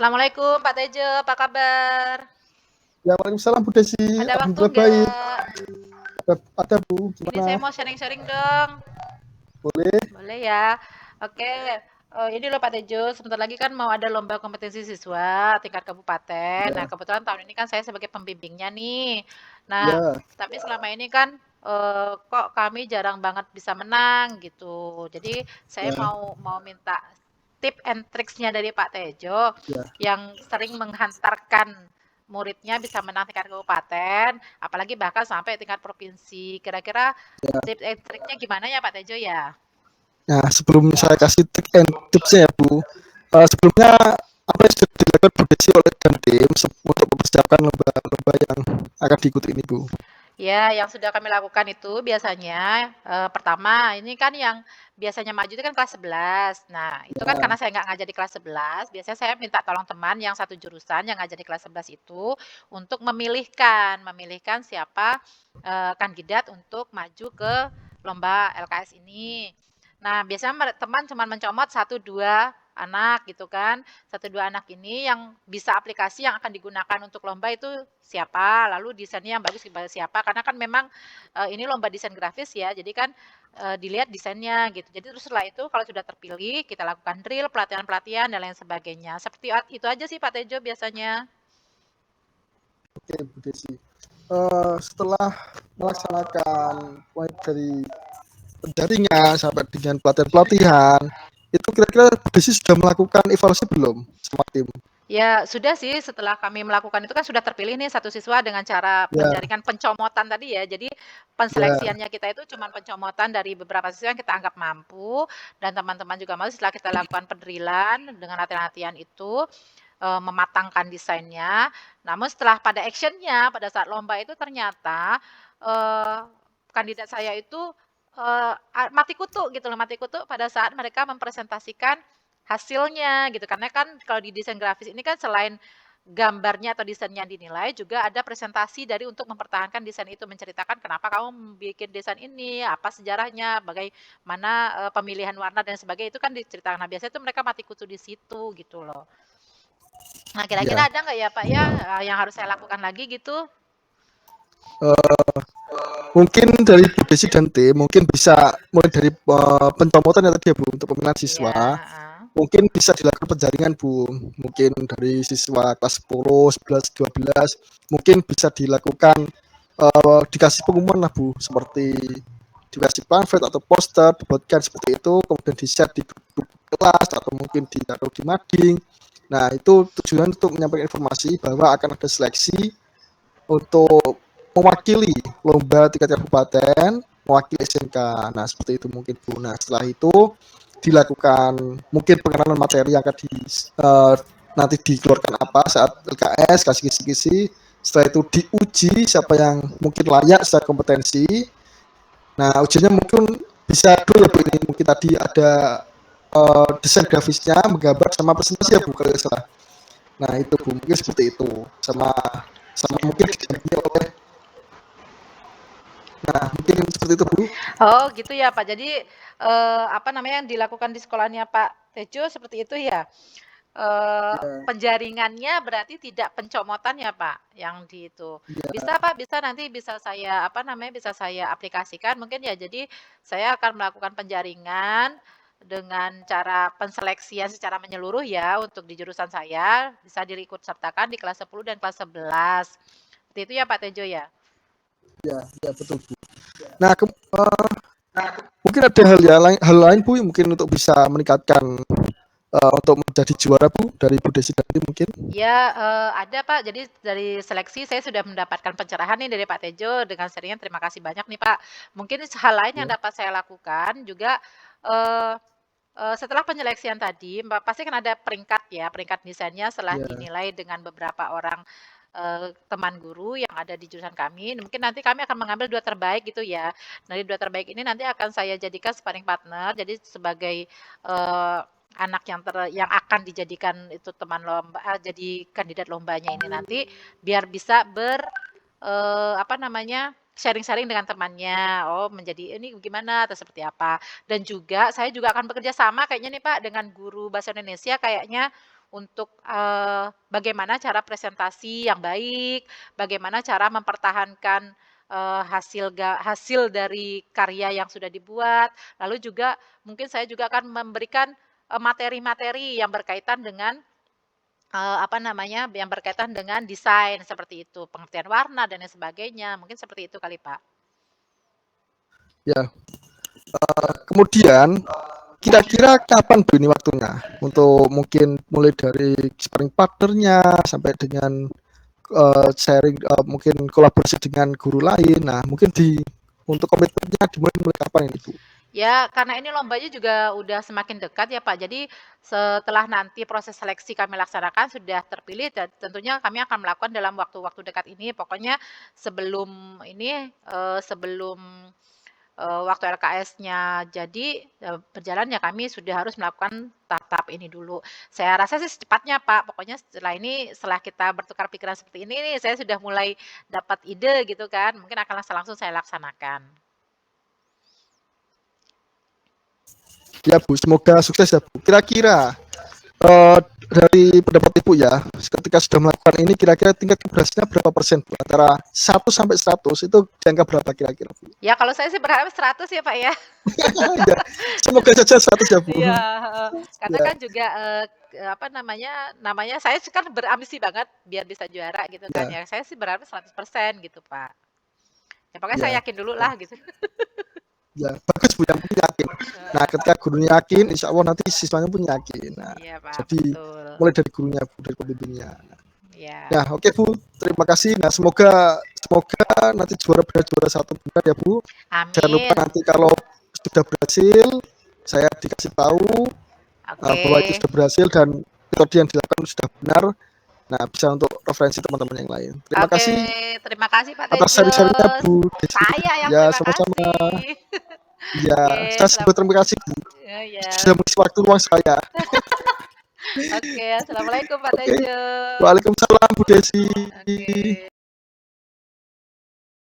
Assalamualaikum Pak Tejo, apa kabar? Ya, waalaikumsalam Bu Desi. Ada waktu Alhamdulillah baik. nggak? Ada Bu, Ini saya gimana? mau sharing-sharing dong. Boleh? Boleh ya? Oke, ini loh Pak Tejo, sebentar lagi kan mau ada lomba kompetensi siswa tingkat kabupaten. Nah, Ya, kebetulan tahun ini kan saya sebagai pembimbingnya nih. Nah, ya, tapi selama ini kan kok kami jarang banget bisa menang gitu. Jadi saya ya, mau minta tip and tricksnya dari Pak Tejo ya, yang sering menghantarkan muridnya bisa menang tingkat kabupaten, apalagi bahkan sampai tingkat provinsi. Kira-kira ya. tips and triknya gimana ya Pak Tejo ya? Nah, sebelum saya kasih trik and tipsnya ya Bu, sebelumnya apa yang sudah dilakukan Bu Desi oleh dan tim untuk mempersiapkan lomba-lomba yang akan diikuti ini Bu? Ya, yang sudah kami lakukan itu biasanya pertama ini kan yang biasanya maju itu kan kelas 11. Nah, itu kan karena Ya, saya nggak ngajar di kelas 11, biasanya saya minta tolong teman yang satu jurusan yang ngajar di kelas 11 itu untuk memilihkan siapa kandidat untuk maju ke lomba LKS ini. Nah, biasanya teman cuma mencomot satu dua anak gitu kan. Satu dua anak ini yang bisa aplikasi yang akan digunakan untuk lomba itu siapa, lalu desainnya yang bagus siapa, karena kan memang ini lomba desain grafis ya, jadi kan dilihat desainnya gitu. Jadi terus setelah itu kalau sudah terpilih, kita lakukan drill, pelatihan-pelatihan dan lain sebagainya. Seperti itu aja sih Pak Tejo biasanya. oke Bu Desi. Setelah melaksanakan mulai dari penjaringan sampai dengan pelatihan-pelatihan, itu kira-kira Bu Desi sudah melakukan evaluasi belum sama tim? Ya, sudah sih setelah kami melakukan itu kan sudah terpilih nih satu siswa dengan cara Ya, penjaringan pencomotan tadi ya. Jadi ya, penseleksiannya kita itu cuma pencomotan dari beberapa siswa yang kita anggap mampu dan teman-teman juga mau setelah kita lakukan pendrilan dengan latihan-latihan itu mematangkan desainnya. Namun setelah pada actionnya pada saat lomba itu ternyata eh, kandidat saya itu mati kutu gitu loh, mati kutu pada saat mereka mempresentasikan hasilnya gitu. Karena kan kalau di desain grafis ini kan selain gambarnya atau desainnya dinilai, juga ada presentasi dari untuk mempertahankan desain itu, menceritakan kenapa kamu bikin desain ini, apa sejarahnya, bagaimana pemilihan warna dan sebagainya itu kan diceritakan. Nah, biasanya itu mereka mati kutu di situ gitu loh. Nah, ya. kira-kira ada nggak ya Pak ya yang harus saya lakukan lagi gitu? Eh, Mungkin dari Bu Desi dan tim mungkin bisa mulai dari pencopotan ya tadi ya Bu untuk pemilihan Iya, siswa. heeh. Mungkin bisa dilakukan penjaringan Bu. Mungkin dari siswa kelas 10, 11, 12 mungkin bisa dilakukan dikasih pengumuman lah Bu, seperti dikasih pamflet atau poster, dibuatkan seperti itu, kemudian di-share di grup kelas atau mungkin ditaruh di mading. Nah, itu tujuan untuk menyampaikan informasi bahwa akan ada seleksi untuk mewakili lomba tingkat kabupaten, mewakili SMK. Nah, seperti itu mungkin Bu. Nah, setelah itu dilakukan mungkin pengenalan materi yang akan nanti dikeluarkan apa saat LKS, kasih kisi-kisi. Setelah itu diuji siapa yang mungkin layak secara kompetensi. Nah, ujiannya mungkin bisa dulu ya Bu, ini mungkin tadi ada desain grafisnya, menggambar sama presentasi ya Bu kalau salah. Nah, itu Bu, mungkin seperti itu. Sama sama mungkin didampingi oleh. Nah, mungkin seperti itu, Bu. Oh gitu ya Pak. Jadi apa namanya yang dilakukan di sekolahnya Pak Tejo seperti itu ya? Ya, Penjaringannya berarti tidak pencomotan ya Pak, yang di itu. ya, Bisa Pak, bisa nanti bisa saya apa namanya, bisa saya aplikasikan mungkin ya. Jadi saya akan melakukan penjaringan dengan cara penseleksian secara menyeluruh ya untuk di jurusan saya, bisa diikut sertakan di kelas 10 dan kelas 11. Seperti itu ya Pak Tejo ya? ya, ya, betul, Bu. Nah, mungkin ada hal lain, Bu, yang mungkin untuk bisa meningkatkan untuk menjadi juara, Bu, dari Bu Desi tadi mungkin. Ya, ada Pak. Jadi dari seleksi saya sudah mendapatkan pencerahan nih dari Pak Tejo dengan serinya terima kasih banyak nih Pak. Mungkin hal lain yang Ya, dapat saya lakukan juga eee setelah penyeleksian tadi, pasti kan ada peringkat ya, peringkat desainnya setelah ya, dinilai dengan beberapa orang teman guru yang ada di jurusan kami. Mungkin nanti kami akan mengambil 2 terbaik gitu ya. Dari 2 terbaik ini nanti akan saya jadikan sparring partner, jadi sebagai anak yang akan dijadikan itu teman lomba, jadi kandidat lombanya ini nanti biar bisa apa namanya, sharing-sharing dengan temannya. Oh, menjadi ini gimana atau seperti apa. Dan juga saya juga akan bekerja sama kayaknya nih Pak dengan guru bahasa Indonesia kayaknya untuk, bagaimana cara presentasi yang baik, bagaimana cara mempertahankan, hasil dari karya yang sudah dibuat, lalu juga mungkin saya juga akan memberikan, materi-materi yang berkaitan dengan, apa namanya, yang berkaitan dengan desain seperti itu, pengertian warna dan lain sebagainya, mungkin seperti itu kali, Pak. Ya, kemudian kira-kira kapan Bu ini waktunya untuk mungkin mulai dari sparring partnernya sampai dengan sharing mungkin kolaborasi dengan guru lain. Nah, mungkin untuk komitmennya dimulai mulai kapan ini Bu? Ya, karena ini lombanya juga udah semakin dekat ya Pak, jadi setelah nanti proses seleksi kami laksanakan sudah terpilih dan tentunya kami akan melakukan dalam waktu-waktu dekat ini. Pokoknya sebelum ini, sebelum, waktu LKS-nya jadi, berjalan ya kami sudah harus melakukan tahap ini dulu. Saya rasa sih secepatnya Pak, pokoknya setelah ini, setelah kita bertukar pikiran seperti ini nih, saya sudah mulai dapat ide gitu kan, mungkin akan langsung saya laksanakan. Ya Bu, semoga sukses ya Bu. Kira-kira dari pendapat Ibu ya, ketika sudah melakukan ini kira-kira tingkat keberhasilan berapa persen Bu? Antara 1 sampai 100 itu di angka berapa kira-kira Bu? Ya kalau saya sih berharap 100 ya Pak ya. Ya, semoga saja 100 ya Bu. Iya, heeh. Karena Ya, kan juga, apa namanya saya sih kan berambisi banget biar bisa juara gitu kan ya, ya. Saya sih berharap 100% gitu, Pak. Ya pokoknya saya ya. yakin dulu lah gitu. Ya, bagus Bu, yang penting yakin. Nah, ketika gurunya yakin, insya Allah nanti siswanya pun yakin. Nah, Iya, Pak, jadi betul. mulai dari gurunya Bu, dari pembimbingnya. Iya. Nah, oke Bu, terima kasih. Nah, semoga semoga nanti benar juara satu benar ya Bu. Jangan lupa Amin. nanti kalau sudah berhasil, saya dikasih tahu bahwa itu Oke. sudah berhasil dan metode yang dilakukan sudah benar. Nah, bisa untuk referensi teman-teman yang lain. Terima Oke, kasih terima kasih Pak atas sharing-sharingnya Tejus. Bu Desi. Saya yang Ya, terima sama-sama. kasih. Ya, Oke, saya sebut terima kasih Bu. ya ya. Sudah mengisi waktu luang saya. Oke, assalamualaikum Pak Oke. Tejus. Waalaikumsalam Bu Desi. Oke.